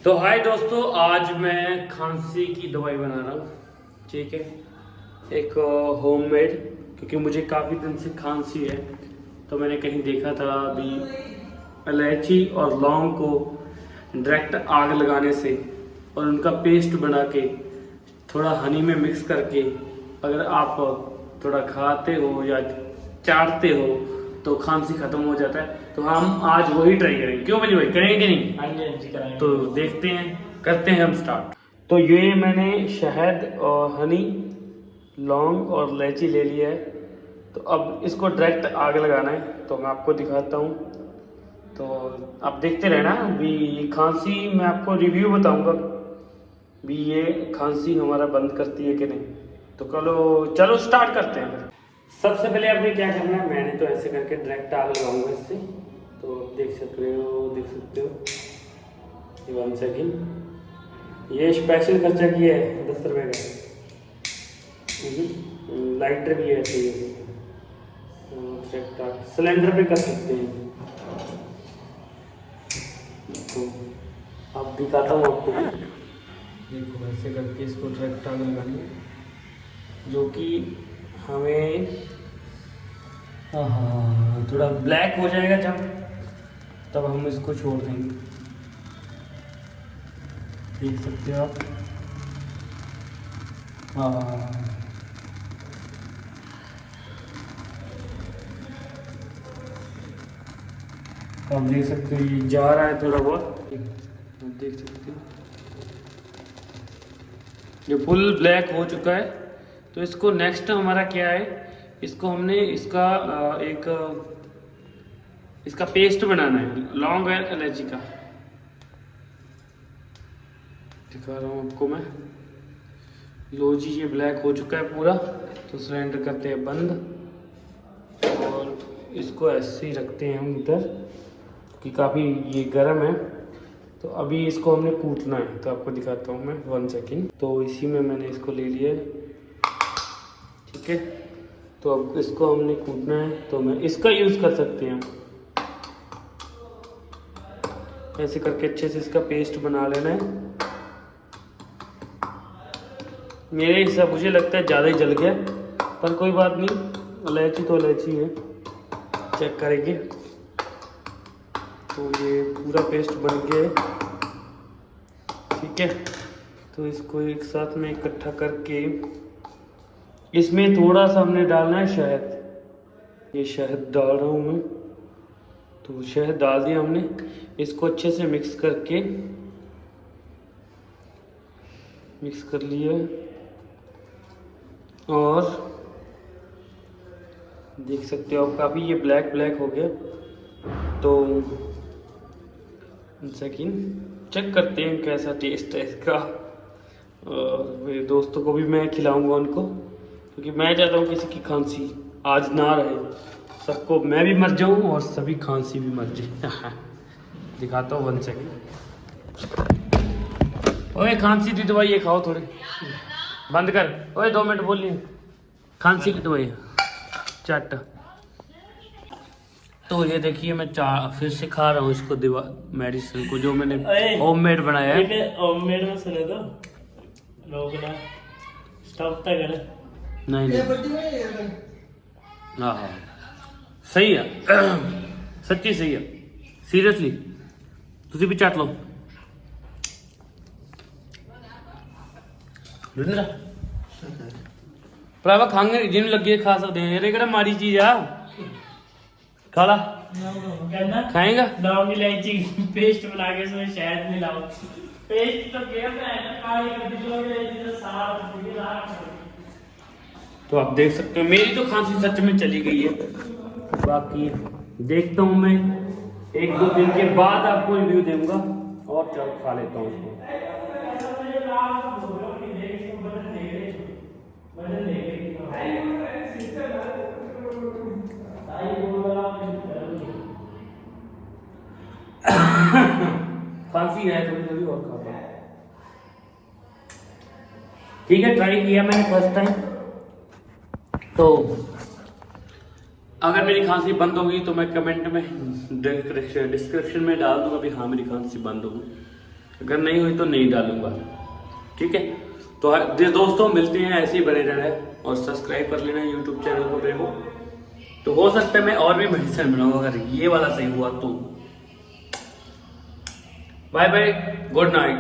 तो हाय दोस्तों, आज मैं खांसी की दवाई बना रहा हूँ। ठीक है, एक होममेड, क्योंकि मुझे काफ़ी दिन से खांसी है। तो मैंने कहीं देखा था अभी इलायची और लौंग को डायरेक्ट आग लगाने से और उनका पेस्ट बना के थोड़ा हनी में मिक्स करके अगर आप थोड़ा खाते हो या चाटते हो तो खांसी खत्म हो जाता है। तो हम आज वही ट्राई करेंगे। क्यों बनी भाई, करेंगे कि नहीं? हाँ जी, हाँ जी, कराएंगे। तो देखते हैं, करते हैं हम स्टार्ट। तो ये मैंने शहद और हनी, लौंग और इलायची ले लिया है। तो अब इसको डायरेक्ट आग लगाना है, तो मैं आपको दिखाता हूँ। तो आप देखते रहना। अभी ये खांसी मैं आपको रिव्यू बताऊंगा भी ये खांसी हमारा बंद करती है कि नहीं। तो चलो स्टार्ट करते हैं। सबसे पहले आपने क्या करना है, मैंने तो ऐसे करके डायरेक्ट आग लगाऊंगा इससे। तो देख सकते हो ये 1 सेकेंड। ये स्पेशल खर्चा किया है 10 रुपये का। लाइटर भी है ऐसे ही। सिलेंडर पे कर सकते हैं। तो अब दिखाता हूँ आपको। देखो ऐसे करके इसको डायरेक्ट आग लगानी है, जो कि हमें थोड़ा ब्लैक हो जाएगा जब, तब हम इसको छोड़ देंगे। देख सकते हो आप। आप देख सकते हो ये जा रहा है थोड़ा बहुत। आप देख सकते हो ये फुल ब्लैक हो चुका है। तो इसको नेक्स्ट हमारा क्या है, इसको हमने इसका पेस्ट बनाना है, लौंग और इलायची का। दिखा रहा हूँ आपको मैं। लो जी, ये ब्लैक हो चुका है पूरा। तो सिलेंडर करते हैं बंद और इसको ऐसे ही रखते हैं हम इधर, कि काफ़ी ये गर्म है। तो अभी इसको हमने कूटना है, तो आपको दिखाता हूँ मैं 1 सेकेंड। तो इसी में मैंने इसको ले लिया है। ठीक है, तो अब इसको हमने कूटना है। तो मैं इसका यूज़ कर सकते हैं हम, ऐसे करके अच्छे से इसका पेस्ट बना लेना है। मेरे हिसाब मुझे लगता है ज़्यादा ही जल गया, पर कोई बात नहीं, इलायची तो इलायची है, चेक करेंगे। तो ये पूरा पेस्ट बन गया है। ठीक है, तो इसको एक साथ में इकट्ठा करके इसमें थोड़ा सा हमने डालना है शहद। ये शहद डाल रहा हूँ मैं। तो शहद डाल दिया हमने। इसको अच्छे से मिक्स कर लिया। और देख सकते हो आप, काफ़ी ये ब्लैक हो गया। तो 1 सेकेंड, चेक करते हैं कैसा टेस्ट है इसका। और मेरे दोस्तों को भी मैं खिलाऊंगा उनको, क्योंकि मैं चाहता हूँ किसी की खांसी आज ना रहे, सबको, मैं भी मर जाऊँ और सभी खांसी भी मर जाए। दिखाता हूँ 1 सेकेंड। ओए खांसी की दवाई ये खाओ, थोड़ी बंद कर। ओए 2 मिनट बोल लिए। खांसी की दवाई चट। तो ये देखिए, मैं फिर से खा रहा हूँ इसको, मेडिसिन को, जो मैंने होममेड बनाया है। होममेड में सुने तो लोग ना स्टॉप तक है। नहीं हाँ, सही है। सच्ची सही है, सीरियसली। तुझे भी चाट लो। ਭਰਾਵਾ ਖੰਘ ਜਿਹਨੂੰ ਲੱਗੇ ਖਾ ਸਕਦੇ ਆ, ਇਹ ਕਿਹੜਾ ਮਾੜੀ ਚੀਜ਼ ਆ। खा ला, कहना खाएगा। लौंग इलायची पेस्ट बना के इसमें शहद मिलाओ। पेस्ट तो गेम है, काली कर दी लोग इलायची तो साफ मिला। तो आप देख सकते हो मेरी तो खांसी सच में चली गई है। बाकी देखता हूँ मैं 1-2 दिन के बाद आपको रिव्यू दूंगा। और चल खा लेता हूँ उसको। खांसी है थोड़ी और खाता हूँ। ठीक है, ट्राई किया मैंने फर्स्ट टाइम। तो अगर मेरी खांसी बंद होगी तो मैं कमेंट में डिस्क्रिप्शन में डाल दूंगा भी हाँ मेरी खांसी बंद होगी। अगर नहीं हुई तो नहीं डालूंगा, ठीक है। तो दोस्तों मिलते हैं, ऐसे ही बने रहना और सब्सक्राइब कर लेना यूट्यूब चैनल को मेरे को। तो हो सकता है मैं और भी मेडिसिन बनाऊंगा अगर ये वाला सही हुआ तो। Bye bye, good night.